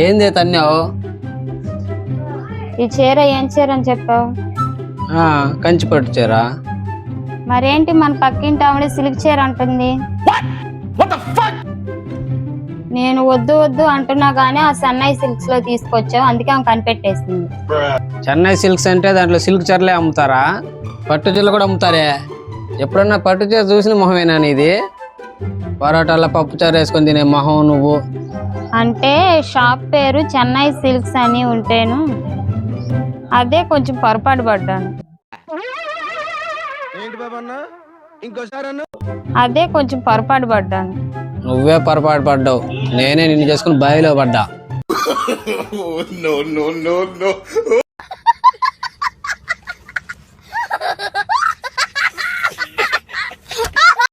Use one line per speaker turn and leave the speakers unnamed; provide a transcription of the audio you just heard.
ఏంది తన్నావు?
ఈ చీర ఏం చీర అని చెప్పావు?
కంచి పట్టు చీర.
మరేంటి మన పక్కింటి ఆవిడ సిల్క్ చీర అంటుంది? నేను వద్దు వద్దు అంటున్నా గానీ ఆ చెన్నై సిల్క్స్ లో తీసుకొచ్చావు, అందుకే ఆమె కనిపెట్టేసింది.
చెన్నై సిల్క్స్ అంటే దాంట్లో సిల్క్ చీరలే అమ్ముతారా? పట్టు చీరలు కూడా అమ్ముతారే? ఎప్పుడన్నా పట్టు చీర చూసిన మొహమేనా నీది? పరోటాల పప్పు చారు వేసుకొని తినే మొహం నువ్వు.
అంటే షాప్ పేరు చెన్నై సిల్క్స్ అని ఉంటేను అదే కొంచెం పొరపాటు పడ్డాను.
నువ్వే పొరపాటు పడ్డావు, నేనే నిన్ను చేసుకుని బావిలో పడ్డా.